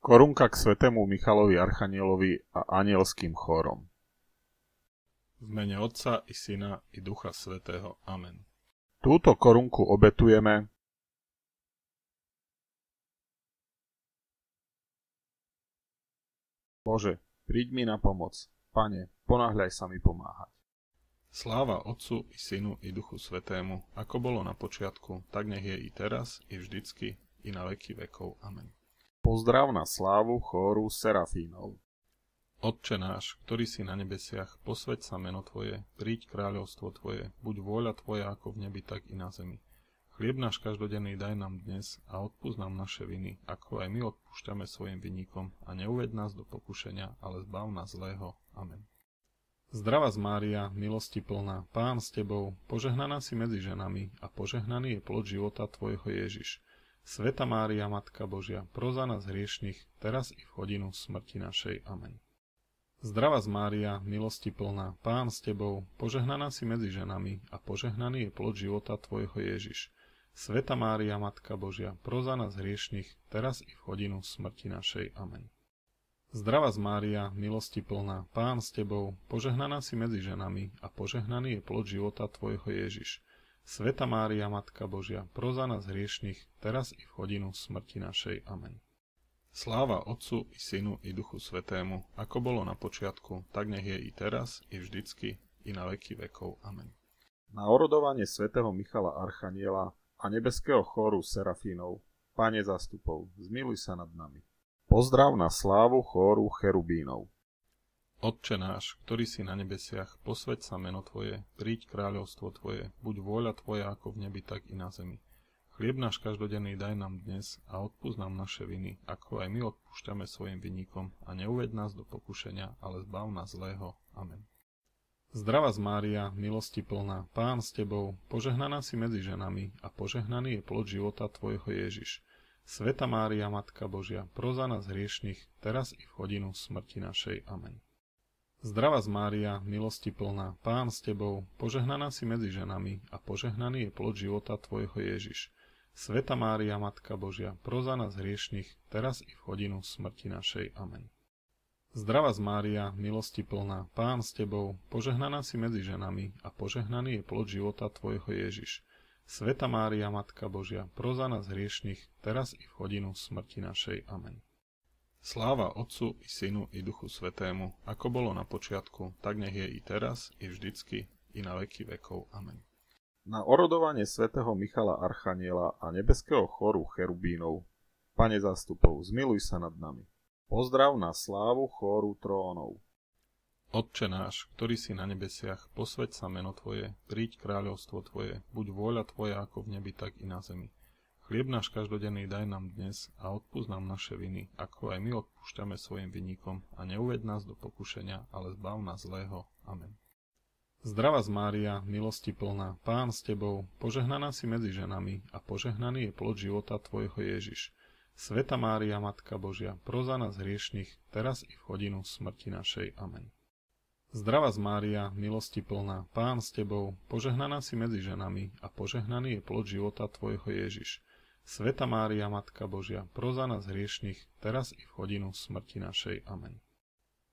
Korunka k svätému Michalovi archanielovi a anielským chórom. V mene Otca i Syna i Ducha Svätého. Amen. Túto korunku obetujeme Bože, príď mi na pomoc. Pane, ponáhľaj sa mi pomáhať. Sláva Otcu i Synu i Duchu Svätému, ako bolo na počiatku, tak nech je i teraz, i vždycky, i na veky vekov. Amen. Pozdrav na slávu chóru Serafínov. Otče náš, ktorý si na nebesiach, posväť sa meno Tvoje, príď kráľovstvo Tvoje, buď vôľa Tvoja ako v nebi, tak i na zemi. Chlieb náš každodenný daj nám dnes a odpusť nám naše viny, ako aj my odpúšťame svojim vinníkom, a neuved nás do pokušenia, ale zbav nás zlého. Amen. Zdravá Mária, milosti plná, Pán s Tebou, požehnaná si medzi ženami a požehnaný je plod života Tvojho Ježiš. Svätá Mária, Matka Božia, pros za nás hriešnych, teraz i v hodinu smrti našej. Amen. Zdravá Mária, milosti plná, Pán s Tebou, požehnaná si medzi ženami a požehnaný je plod života Tvojho Ježiš. Svätá Mária, Matka Božia, pros za nás hriešnych, teraz i v hodinu smrti našej. Amen. Zdravá Mária, milosti plná, Pán s Tebou, požehnaná si medzi ženami a požehnaný je plod života Tvojho Ježiš. Svätá Mária, Matka Božia, pros za nás hriešnych, teraz i v hodinu smrti našej. Amen. Sláva Otcu i Synu i Duchu Svätému, ako bolo na počiatku, tak nech je i teraz, i vždycky, i na veky vekov. Amen. Na orodovanie svätého Michala archaniela a nebeského chóru Serafínov, Pane zástupov, zmiluj sa nad nami. Pozdrav na slávu chóru Cherubínov. Otče náš, ktorý si na nebesiach, posväť sa meno Tvoje, príď kráľovstvo Tvoje, buď vôľa Tvoja ako v nebi, tak i na zemi. Chlieb náš každodenný daj nám dnes a odpusť nám naše viny, ako aj my odpúšťame svojim vinníkom, a neuved nás do pokušenia, ale zbav nás zlého. Amen. Zdravá Mária, milosti plná, Pán s Tebou, požehnaná si medzi ženami a požehnaný je plod života Tvojho Ježiš. Svätá Mária, Matka Božia, pros za nás hriešnych, teraz i v hodinu smrti našej. Amen. Zdravá Mária, milosti plná, Pán s Tebou, požehnaná si medzi ženami a požehnaný je plod života Tvojho Ježiš. Svätá Mária, Matka Božia, pros za nás hriešnych, teraz i v hodinu smrti našej. Amen. Zdravá Mária, milosti plná, Pán s Tebou, požehnaná si medzi ženami a požehnaný je plod života Tvojho Ježiš. Svätá Mária, Matka Božia, pros za nás hriešnych, teraz i v hodinu smrti našej. Amen. Sláva Otcu i Synu i Duchu Svätému, ako bolo na počiatku, tak nech je i teraz, i vždycky, i na veky vekov. Amen. Na orodovanie svätého Michala archaniela a nebeského chóru Cherubínov, Pane zástupov, zmiluj sa nad nami. Pozdrav na slávu chóru Trónov. Otče náš, ktorý si na nebesiach, posväť sa meno Tvoje, príď kráľovstvo Tvoje, buď vôľa Tvoja ako v nebi, tak i na zemi. Chlieb náš každodenný daj nám dnes a odpusť nám naše viny, ako aj my odpúšťame svojim vinníkom, a neuved nás do pokušenia, ale zbav nás zlého. Amen. Zdravá Mária, milosti plná, Pán s Tebou, požehnaná si medzi ženami a požehnaný je plod života Tvojho Ježiš. Svätá Mária, Matka Božia, pros za nás hriešnych, teraz i v hodinu smrti našej. Amen. Zdravá Mária, milosti plná, Pán s Tebou, požehnaná si medzi ženami a požehnaný je plod života Tvojho Ježiš. Svätá Mária, Matka Božia, pros za nás hriešnych, teraz i v hodinu smrti našej. Amen.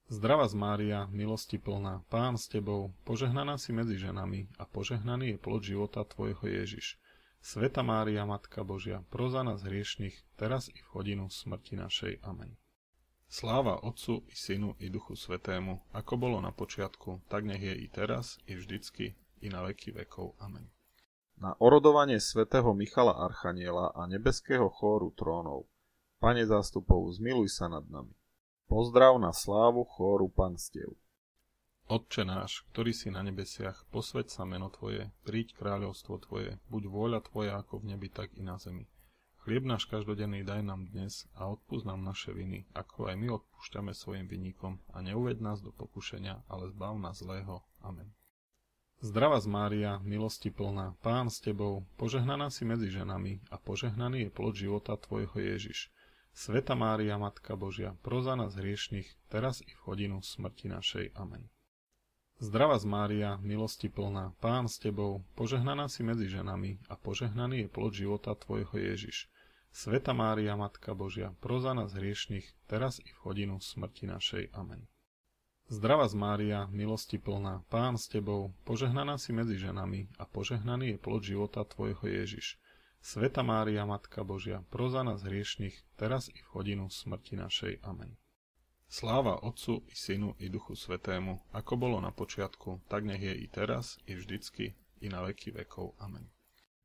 Zdravá Mária, milosti plná, Pán s Tebou, požehnaná si medzi ženami a požehnaný je plod života Tvojho Ježiš. Svätá Mária, Matka Božia, pros za nás hriešnych, teraz i v hodinu smrti našej. Amen. Sláva Otcu i Synu i Duchu Svätému, ako bolo na počiatku, tak nech je i teraz, i vždycky, i na veky vekov. Amen. Na orodovanie svätého Michala archaniela a nebeského chóru Trónov, Pane zástupov, zmiluj sa nad nami. Pozdrav na slávu chóru Panstiev. Otče náš, ktorý si na nebesiach, posväť sa meno Tvoje, príď kráľovstvo Tvoje, buď vôľa Tvoja ako v nebi, tak i na zemi. Chlieb náš každodenný daj nám dnes a odpusť nám naše viny, ako aj my odpúšťame svojim vinníkom, a neuved nás do pokušenia, ale zbav nás zlého. Amen. Zdravá Mária, milosti plná, Pán s Tebou, požehnaná si medzi ženami a požehnaný je plod života Tvojho Ježiš. Svätá Mária, Matka Božia, pros za nás hriešnych, teraz i v hodinu smrti našej. Amen. Zdravá Mária, milosti plná, Pán s Tebou, požehnaná si medzi ženami a požehnaný je plod života Tvojho Ježiš. Sveta Mária, Matka Božia, pros za nás hriešnych, teraz i v hodinu smrti našej. Amen. Zdravá Mária, milosti plná, Pán s Tebou, požehnaná si medzi ženami a požehnaný je plod života Tvojho Ježiš. Sveta Mária, Matka Božia, pros za nás hriešnych, teraz i v hodinu smrti našej. Amen. Sláva Otcu i Synu i Duchu Svätému, ako bolo na počiatku, tak nech je i teraz, i vždycky, i na veky vekov. Amen.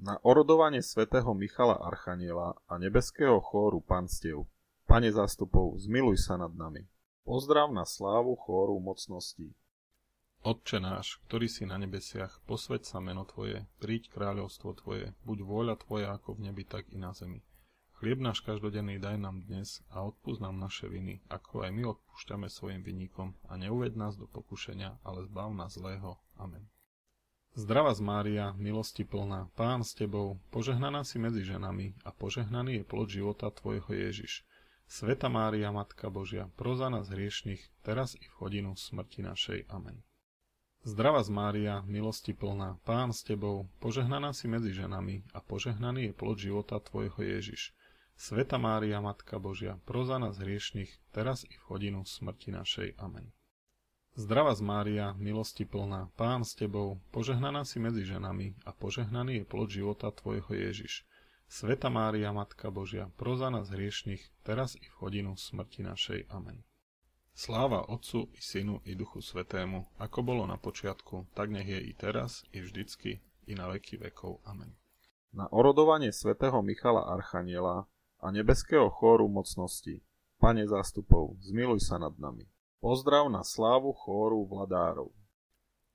Na orodovanie svätého Michala Archaniela a nebeského chóru panstiev, Pane zástupov, zmiluj sa nad nami. Pozdrav na slávu chóru mocností. Otče náš, ktorý si na nebesiach, posväť sa meno Tvoje, príď kráľovstvo Tvoje, buď vôľa Tvoja ako v nebi, tak i na zemi. Chlieb náš každodenný daj nám dnes a odpusť nám naše viny, ako aj my odpúšťame svojim vinníkom, a neuved nás do pokušenia, ale zbav nás zlého. Amen. Zdravá Mária, milosti plná, Pán s Tebou, požehnaná si medzi ženami a požehnaný je plod života Tvojho Ježiš. Sveta Mária, Matka Božia, pros za nás hriešnych, teraz i v hodinu smrti našej. Amen. Zdravá Mária, milosti plná, Pán s Tebou, požehnaná si medzi ženami a požehnaný je plod života Tvojho Ježiš. Sveta Mária, Matka Božia, pros za nás hriešnych, teraz i v hodinu smrti našej. Amen. Zdravá Mária, milosti plná, Pán s Tebou, požehnaná si medzi ženami a požehnaný je plod života Tvojho Ježiš. Sveta Mária, Matka Božia, pros za nás hriešnych, teraz i v hodinu smrti našej. Amen. Sláva Otcu i Synu i Duchu Svätému, ako bolo na počiatku, tak nech je i teraz, i vždycky, i na veky vekov. Amen. Na orodovanie svätého Michala Archaniela a nebeského chóru mocností, Pane zástupov, zmiluj sa nad nami. Pozdrav na slávu chóru vladárov.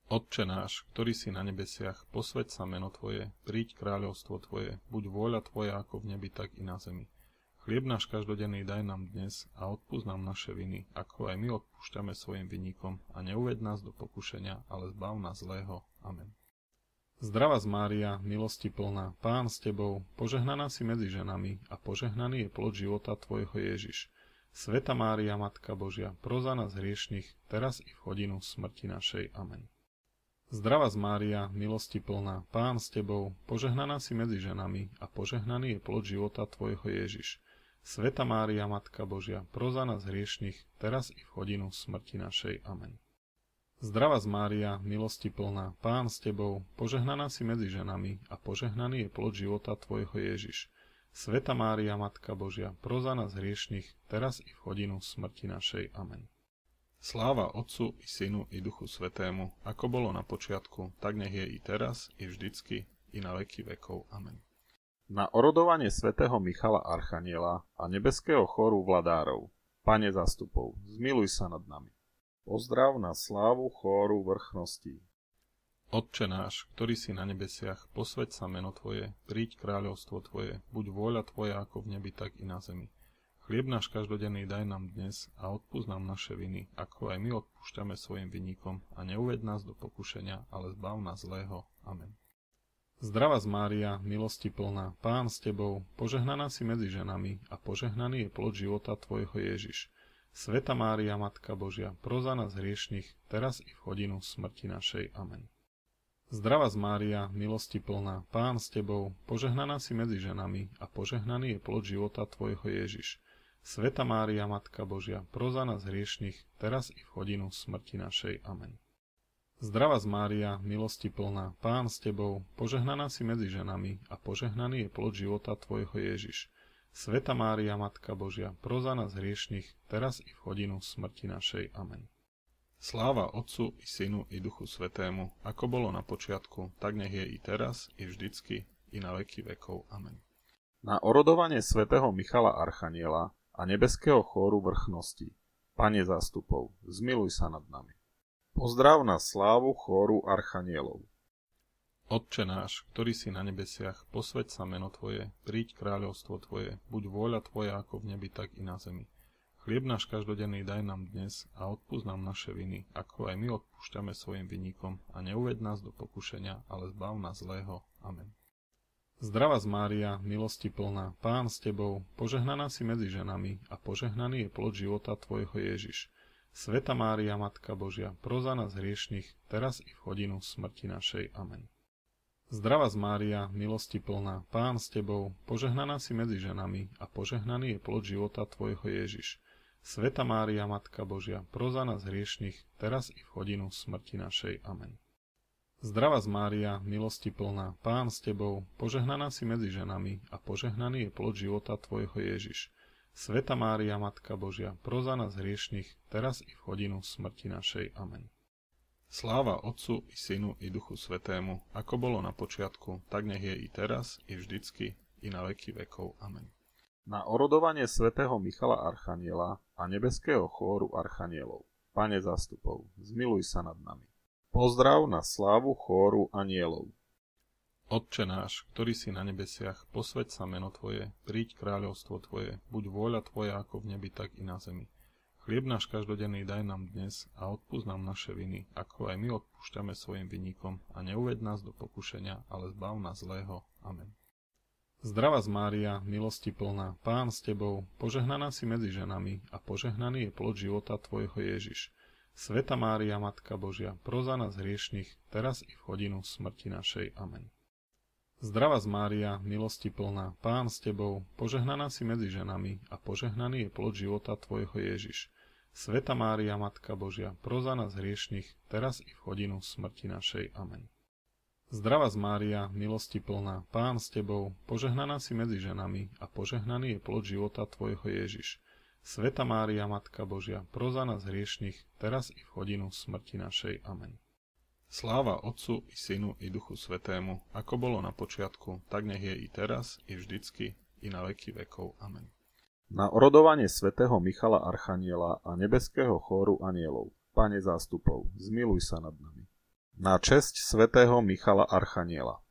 Otče náš, ktorý si na nebesiach, posväť sa meno Tvoje, príď kráľovstvo Tvoje, buď vôľa Tvoja ako v nebi, tak i na zemi. Chlieb náš každodenný daj nám dnes a odpusť nám naše viny, ako aj my odpúšťame svojim vinníkom, a neuved nás do pokušenia, ale zbav nás zlého. Amen. Zdravá Mária, milosti plná, Pán s Tebou, požehnaná si medzi ženami a požehnaný je plod života Tvojho Ježiš. Sveta Mária, Matka Božia, pros za nás hriešnych, teraz i v hodinu smrti našej. Amen. Zdravá Mária, milosti plná, Pán s Tebou, požehnaná si medzi ženami a požehnaný je plod života Tvojho Ježiš. Sveta Mária, Matka Božia, pros za nás hriešnych, teraz i v hodinu smrti našej. Amen. Zdravá Mária, milosti plná, Pán s Tebou, požehnaná si medzi ženami a požehnaný je plod života Tvojho Ježiš. Sveta Mária, Matka Božia, pros za nás hriešnych, teraz i v hodinu smrti našej. Amen. Sláva Otcu i Synu i Duchu Svätému, ako bolo na počiatku, tak nech je i teraz, i vždycky, i na veky vekov. Amen. Na orodovanie svätého Michala Archaniela a nebeského chóru vladárov, Pane zástupov, zmiluj sa nad nami. Pozdrav na slávu chóru vrchností. Otče náš, ktorý si na nebesiach, posväť sa meno Tvoje, príď kráľovstvo Tvoje, buď vôľa Tvoja ako v nebi, tak i na zemi. Chlieb náš každodenný daj nám dnes a odpusť nám naše viny, ako aj my odpúšťame svojim vinníkom, a neuved nás do pokušenia, ale zbav nás zlého. Amen. Zdravá Mária, milosti plná, Pán s Tebou, požehnaná si medzi ženami a požehnaný je plod života Tvojho Ježiš. Sveta Mária, Matka Božia, pros za nás hriešnych, teraz i v hodinu smrti našej. Amen. Zdravá Mária, milosti plná, Pán s Tebou, požehnaná si medzi ženami a požehnaný je plod života Tvojho Ježiš. Sveta Mária, Matka Božia, pros za nás hriešnych, teraz i v hodinu smrti našej. Amen. Zdravá Mária, milosti plná, Pán s Tebou, požehnaná si medzi ženami a požehnaný je plod života Tvojho Ježiš. Sveta Mária, Matka Božia, pros za nás hriešnych, teraz i v hodinu smrti našej. Amen. Sláva Otcu i Synu i Duchu Svätému, ako bolo na počiatku, tak nech je i teraz, i vždycky, i na veky vekov. Amen. Na orodovanie svätého Michala Archaniela a nebeského chóru vrchností, Pane zástupov, zmiluj sa nad nami. Pozdrav na slávu chóru archanielov. Otče náš, ktorý si na nebesiach, posväť sa meno Tvoje, príď kráľovstvo Tvoje, buď vôľa Tvoja ako v nebi, tak i na zemi. Chlieb náš každodenný daj nám dnes a odpusť nám naše viny, ako aj my odpúšťame svojim vinníkom, a neuved nás do pokušenia, ale zbav nás zlého. Amen. Zdravá Mária, milosti plná, Pán s Tebou, požehnaná si medzi ženami a požehnaný je plod života Tvojho Ježiš. Sveta Mária, Matka Božia, pros za nás hriešnych, teraz i v hodinu smrti našej. Amen. Zdravá Mária, milosti plná, Pán s tebou, požehnaná si medzi ženami a požehnaný je plod života tvojho Ježiš. Sveta Mária, Matka Božia, pros za nás hriešnych, teraz i v hodinu smrti našej. Amen. Zdravá Mária, milosti plná, Pán s tebou, požehnaná si medzi ženami a požehnaný je plod života tvojho Ježiš. Sveta Mária, Matka Božia, pros za nás hriešnych, teraz i v hodinu smrti našej. Amen. Sláva Otcu i Synu i Duchu Svätému, ako bolo na počiatku, tak nech je i teraz, i vždycky, i na veky vekov. Amen. Na orodovanie svätého Michala Archaniela a nebeského chóru archanielov. Pane zástupov, zmiluj sa nad nami. Pozdrav na slávu chóru anielov. Otče náš, ktorý si na nebesiach, posväť sa meno Tvoje, príď kráľovstvo Tvoje, buď vôľa Tvoja ako v nebi, tak i na zemi. Chlieb náš každodenný daj nám dnes a odpusť nám naše viny, ako aj my odpúšťame svojim vinníkom, a neuved nás do pokušenia, ale zbav nás zlého. Amen. Zdravá Mária, milosti plná, Pán s tebou, požehnaná si medzi ženami a požehnaný je plod života tvojho Ježiš. Sveta Mária, Matka Božia, pros za nás hriešnych, teraz i v hodinu smrti našej. Amen. Zdravá Mária, milosti plná, Pán s tebou, požehnaná si medzi ženami a požehnaný je plod života tvojho Ježiš. Sveta Mária, Matka Božia, pros za nás hriešnych, teraz i v hodinu smrti našej. Amen. Zdravá Mária, milosti plná, Pán s tebou, požehnaná si medzi ženami a požehnaný je plod života tvojho Ježiš. Sveta Mária, Matka Božia, pros za nás hriešnych, teraz i v hodinu smrti našej. Amen. Sláva Otcu i Synu i Duchu Svätému, ako bolo na počiatku, tak nech je i teraz, i vždycky, i na veky vekov. Amen. Na orodovanie svätého Michala Archaniela a nebeského chóru anielov. Pane zástupov, zmiluj sa nad nami. Na česť svätého Michala Archaniela.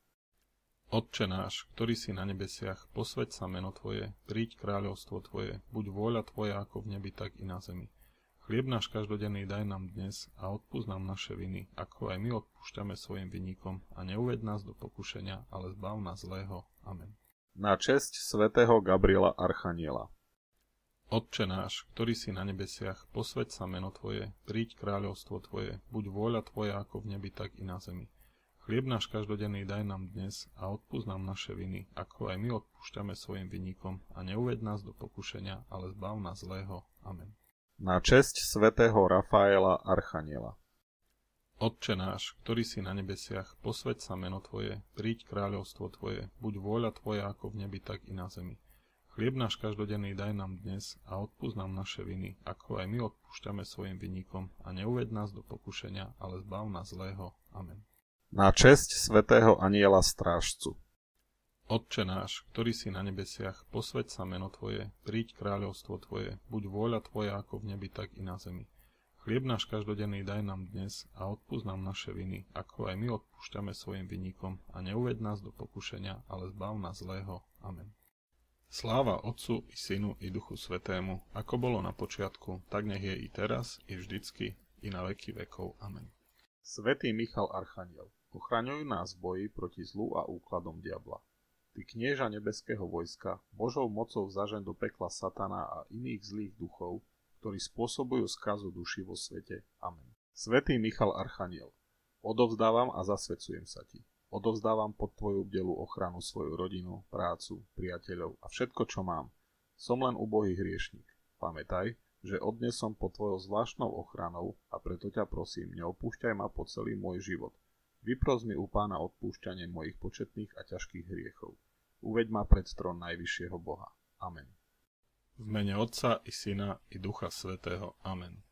Otče náš, ktorý si na nebesiach, posväť sa meno Tvoje, príď kráľovstvo Tvoje, buď vôľa Tvoja ako v nebi, tak i na zemi. Chlieb náš každodenný daj nám dnes a odpusť nám naše viny, ako aj my odpúšťame svojim vinníkom, a neuved nás do pokušenia, ale zbav nás zlého. Amen. Na česť svätého Gabriela Archaniela. Otče náš, ktorý si na nebesiach, posväť sa meno Tvoje, príď kráľovstvo Tvoje, buď vôľa Tvoja ako v nebi, tak i na zemi. Chlieb náš každodenný daj nám dnes a odpusť nám naše viny, ako aj my odpúšťame svojim vinníkom, a neuved nás do pokušenia, ale zbav nás zlého. Amen. Na česť svätého Rafaela Archaniela. Otče náš, ktorý si na nebesiach, posväť sa meno Tvoje, príď kráľovstvo Tvoje, buď vôľa Tvoja ako v nebi, tak i na zemi. Chlieb náš každodenný daj nám dnes a odpusť nám naše viny, ako aj my odpúšťame svojim vinníkom, a neuved nás do pokušenia, ale zbav nás zlého. Amen. Na česť svätého Aniela Strážcu. Otče náš, ktorý si na nebesiach, posväť sa meno Tvoje, príď kráľovstvo Tvoje, buď vôľa Tvoja ako v nebi, tak i na zemi. Chlieb náš každodenný daj nám dnes a odpusť nám naše viny, ako aj my odpúšťame svojim vinníkom, a neuved nás do pokušenia, ale zbav nás zlého. Amen. Sláva Otcu i Synu i Duchu Svätému, ako bolo na počiatku, tak nech je i teraz, i vždycky, i na veky vekov. Amen. Svätý Michal Archaniel, ochraňuj nás v boji proti zlu a úkladom diabla. Ty knieža nebeského vojska, Božou mocou zažeň do pekla satana a iných zlých duchov, ktorí spôsobujú skazu duši vo svete. Amen. Svätý Michal Archaniel, odovzdávam a zasvedcujem sa ti. Odovzdávam pod tvoju bdelú ochranu svoju rodinu, prácu, priateľov a všetko, čo mám. Som len ubohý hriešnik. Pamätaj, že odnes som pod tvojou zvláštnou ochranou a preto ťa prosím, neopúšťaj ma po celý môj život. Vypros mi u Pána odpúšťanie mojich početných a ťažkých hriechov. Uveď ma pred trón najvyššieho Boha. Amen. V mene Otca i Syna i Ducha Svätého. Amen.